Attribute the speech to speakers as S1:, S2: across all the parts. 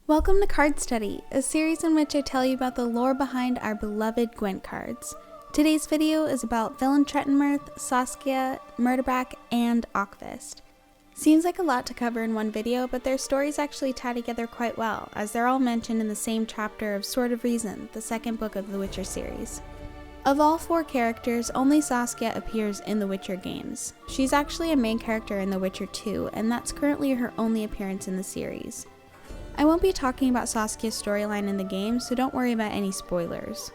S1: Welcome to Card Study, a series in which I tell you about the lore behind our beloved Gwent cards. Today's video is about Villentretenmerth, Saskia, Myrgtabrakke, and Akvist. Seems like a lot to cover in one video, but their stories actually tie together quite well, as they're all mentioned in the same chapter of Sword of Reason, the second book of the Witcher series. Of all four characters, only Saskia appears in the Witcher games. She's actually a main character in The Witcher 2, and that's currently her only appearance in the series. I won't be talking about Saskia's storyline in the game, so don't worry about any spoilers.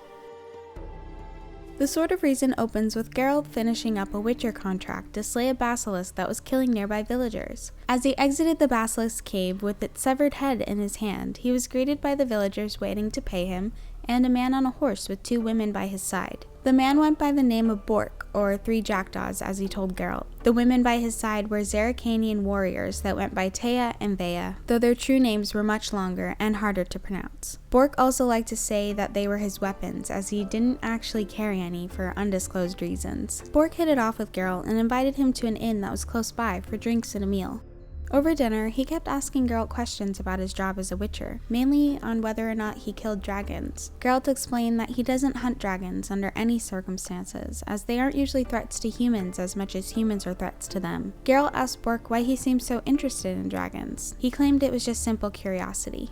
S1: The Sword of Reason opens with Geralt finishing up a Witcher contract to slay a basilisk that was killing nearby villagers. As he exited the basilisk's cave with its severed head in his hand, he was greeted by the villagers waiting to pay him, and a man on a horse with two women by his side. The man went by the name of Bork, or Three Jackdaws, as he told Geralt. The women by his side were Zerrikanian warriors that went by Teia and Vea, though their true names were much longer and harder to pronounce. Bork also liked to say that they were his weapons, as he didn't actually carry any for undisclosed reasons. Bork hit it off with Geralt and invited him to an inn that was close by for drinks and a meal. Over dinner, he kept asking Geralt questions about his job as a witcher, mainly on whether or not he killed dragons. Geralt explained that he doesn't hunt dragons under any circumstances, as they aren't usually threats to humans as much as humans are threats to them. Geralt asked Bork why he seemed so interested in dragons. He claimed it was just simple curiosity.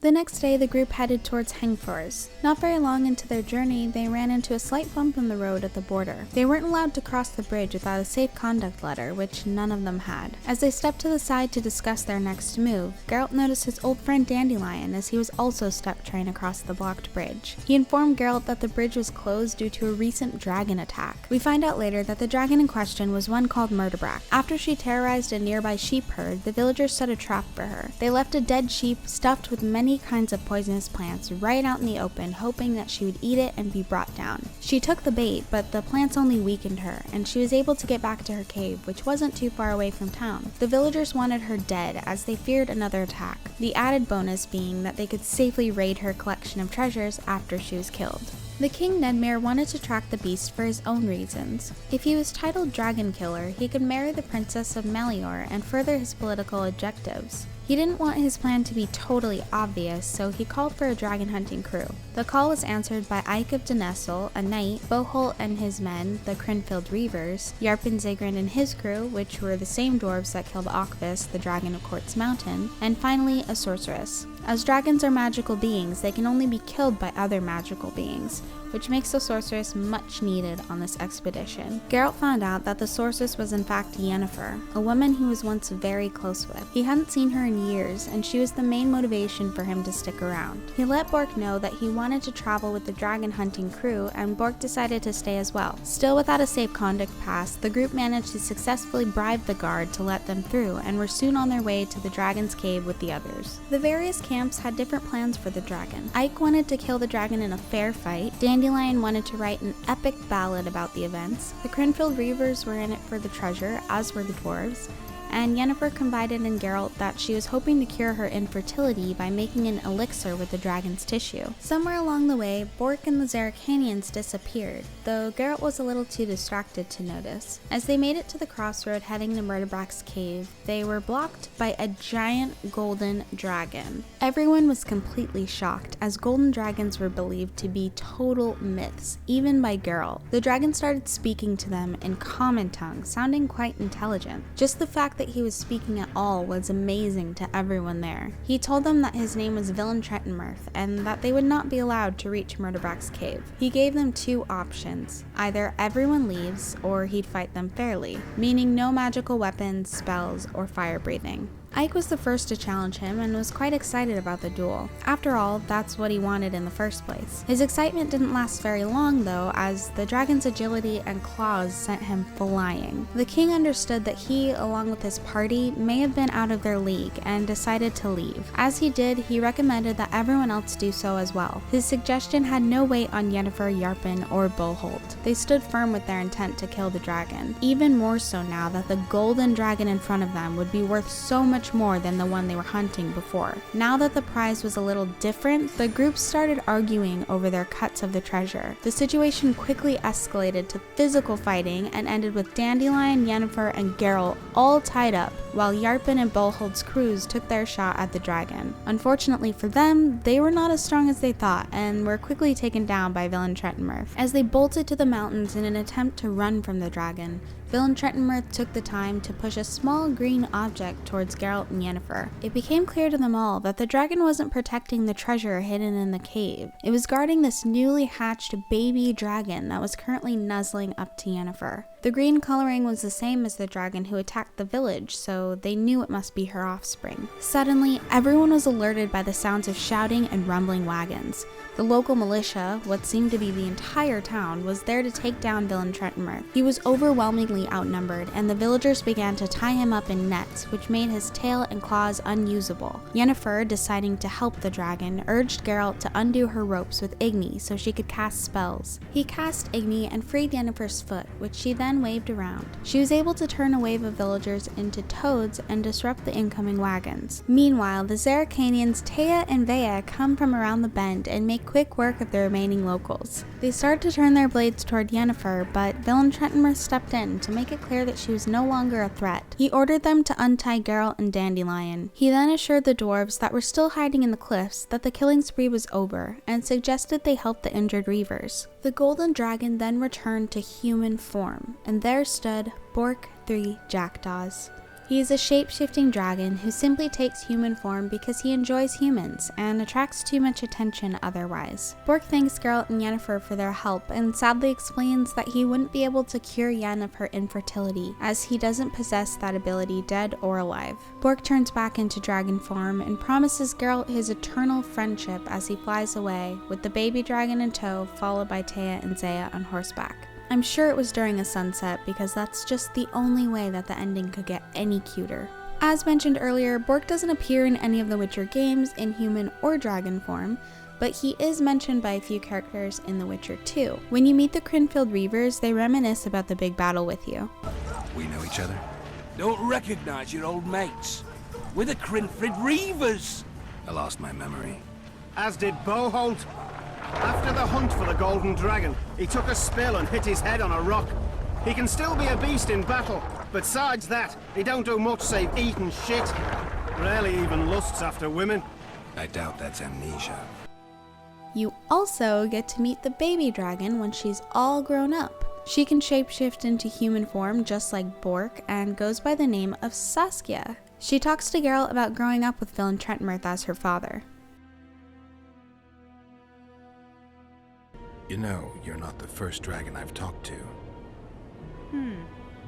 S1: The next day, the group headed towards Hengfors. Not very long into their journey, they ran into a slight bump in the road at the border. They weren't allowed to cross the bridge without a safe conduct letter, which none of them had. As they stepped to the side to discuss their next move, Geralt noticed his old friend Dandelion, as he was also stuck trying to cross the blocked bridge. He informed Geralt that the bridge was closed due to a recent dragon attack. We find out later that the dragon in question was one called Myrgtabrakke. After she terrorized a nearby sheep herd, the villagers set a trap for her. They left a dead sheep stuffed with many kinds of poisonous plants right out in the open, hoping that she would eat it and be brought down. She took the bait, but the plants only weakened her, and she was able to get back to her cave, which wasn't too far away from town. The villagers wanted her dead, as they feared another attack, the added bonus being that they could safely raid her collection of treasures after she was killed. The King Nedmir wanted to track the beast for his own reasons. If he was titled Dragon Killer, he could marry the Princess of Melior and further his political objectives. He didn't want his plan to be totally obvious, so he called for a dragon hunting crew. The call was answered by Ike of Denessel, a knight, Boholt and his men, the Crinfield Reavers, Yarpen Zigrin and his crew, which were the same dwarves that killed Akvist, the dragon of Quartz Mountain, and finally a sorceress. As dragons are magical beings, they can only be killed by other magical beings, which makes the sorceress much needed on this expedition. Geralt found out that the sorceress was in fact Yennefer, a woman he was once very close with. He hadn't seen her in years, and she was the main motivation for him to stick around. He let Bork know that he wanted to travel with the dragon hunting crew, and Bork decided to stay as well. Still without a safe conduct pass, the group managed to successfully bribe the guard to let them through, and were soon on their way to the dragon's cave with the others. The various camps had different plans for the dragon. Ike wanted to kill the dragon in a fair fight, Dandelion wanted to write an epic ballad about the events, the Crinfield Reavers were in it for the treasure, as were the dwarves, and Yennefer confided in Geralt that she was hoping to cure her infertility by making an elixir with the dragon's tissue. Somewhere along the way, Bork and the Zerrikanians disappeared, though Geralt was a little too distracted to notice. As they made it to the crossroad heading to Myrgtabrakke's cave, they were blocked by a giant golden dragon. Everyone was completely shocked, as golden dragons were believed to be total myths, even by Geralt. The dragon started speaking to them in common tongue, sounding quite intelligent. Just the fact that he was speaking at all was amazing to everyone there. He told them that his name was Villentretenmerth, and that they would not be allowed to reach Myrgtabrakke's cave. He gave them two options: either everyone leaves, or he'd fight them fairly, meaning no magical weapons, spells, or fire breathing. Ike was the first to challenge him and was quite excited about the duel. After all, that's what he wanted in the first place. His excitement didn't last very long though, as the dragon's agility and claws sent him flying. The king understood that he, along with his party, may have been out of their league and decided to leave. As he did, he recommended that everyone else do so as well. His suggestion had no weight on Yennefer, Yarpen, or Boholt. They stood firm with their intent to kill the dragon, even more so now that the golden dragon in front of them would be worth so much much more than the one they were hunting before. Now that the prize was a little different, the group started arguing over their cuts of the treasure. The situation quickly escalated to physical fighting and ended with Dandelion, Yennefer, and Geralt all tied up, while Yarpen and Bolhold's crews took their shot at the dragon. Unfortunately for them, they were not as strong as they thought and were quickly taken down by Villentretenmerth. As they bolted to the mountains in an attempt to run from the dragon, Villentretenmerth took the time to push a small green object towards Geralt and Yennefer. It became clear to them all that the dragon wasn't protecting the treasure hidden in the cave. It was guarding this newly hatched baby dragon that was currently nuzzling up to Yennefer. The green coloring was the same as the dragon who attacked the village, so they knew it must be her offspring. Suddenly, everyone was alerted by the sounds of shouting and rumbling wagons. The local militia, what seemed to be the entire town, was there to take down Villentretenmerth. He was overwhelmingly outnumbered, and the villagers began to tie him up in nets, which made his tail and claws unusable. Yennefer, deciding to help the dragon, urged Geralt to undo her ropes with Igni so she could cast spells. He cast Igni and freed Yennefer's foot, which she then waved around. She was able to turn a wave of villagers into toads and disrupt the incoming wagons. Meanwhile, the Zerrikanians Taya and Vea come from around the bend and make quick work of the remaining locals. They start to turn their blades toward Yennefer, but Villentretenmerth stepped in to make it clear that she was no longer a threat. He ordered them to untie Geralt and Dandelion. He then assured the dwarves that were still hiding in the cliffs that the killing spree was over, and suggested they help the injured reavers. The golden dragon then returned to human form, and there stood Bork 3 Jackdaws. He is a shape-shifting dragon who simply takes human form because he enjoys humans and attracts too much attention otherwise. Bork thanks Geralt and Yennefer for their help and sadly explains that he wouldn't be able to cure Yen of her infertility, as he doesn't possess that ability dead or alive. Bork turns back into dragon form and promises Geralt his eternal friendship as he flies away, with the baby dragon in tow, followed by Taya and Zaya on horseback. I'm sure it was during a sunset because that's just the only way that the ending could get any cuter. As mentioned earlier, Bork doesn't appear in any of the Witcher games in human or dragon form, but he is mentioned by a few characters in The Witcher 2. When you meet the Crinfield Reavers, they reminisce about the big battle with you.
S2: We know each other? Don't recognize your old mates. We're the Crinfield Reavers. I lost my memory.
S3: As did Boholt. After the hunt for the Golden Dragon, he took a spill and hit his head on a rock. He can still be a beast in battle, but besides that, he don't do much save eat and shit. Rarely even lusts after women.
S2: I doubt that's amnesia.
S1: You also get to meet the baby dragon when she's all grown up. She can shapeshift into human form just like Bork and goes by the name of Saskia. She talks to Geralt about growing up with Villentretenmerth as her father.
S2: You know, you're not the first dragon I've talked to.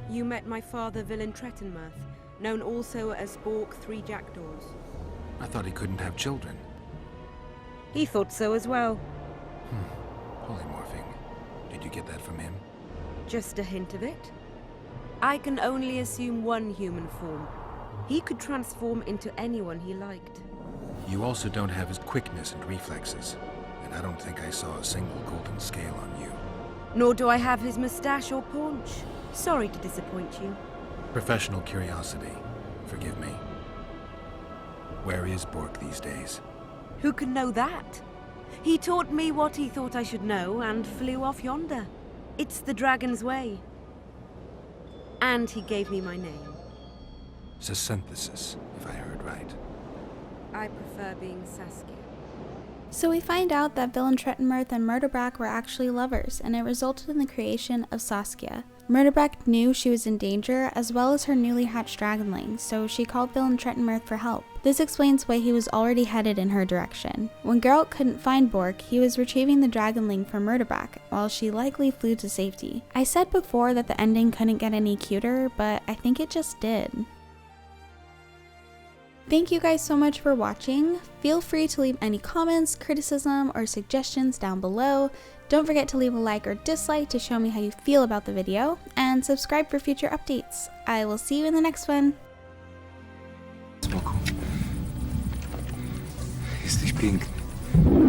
S4: You met my father Villentretenmerth, known also as Bork 3 Jackdaws.
S2: I thought he couldn't have children.
S4: He thought so as well.
S2: Polymorphing. Did you get that from him?
S4: Just a hint of it. I can only assume one human form. He could transform into anyone he liked.
S2: You also don't have his quickness and reflexes. And I don't think I saw a single golden scale on you.
S4: Nor do I have his mustache or paunch. Sorry to disappoint you.
S2: Professional curiosity. Forgive me. Where is Bork these days?
S4: Who can know that? He taught me what he thought I should know and flew off yonder. It's the dragon's way. And he gave me my name.
S2: Synthesis, if I heard right.
S4: I prefer being Saskia.
S1: So we find out that Villentretenmerth and Myrgtabrakke were actually lovers, and it resulted in the creation of Saskia. Myrgtabrakke knew she was in danger, as well as her newly hatched dragonling, so she called Villentretenmerth for help. This explains why he was already headed in her direction. When Geralt couldn't find Bork, he was retrieving the dragonling from Myrgtabrakke, while she likely flew to safety. I said before that the ending couldn't get any cuter, but I think it just did. Thank you guys so much for watching. Feel free to leave any comments, criticism, or suggestions down below. Don't forget to leave a like or dislike to show me how you feel about the video, and subscribe for future updates. I will see you in the next one.
S2: Spoko. Jesteś piękny.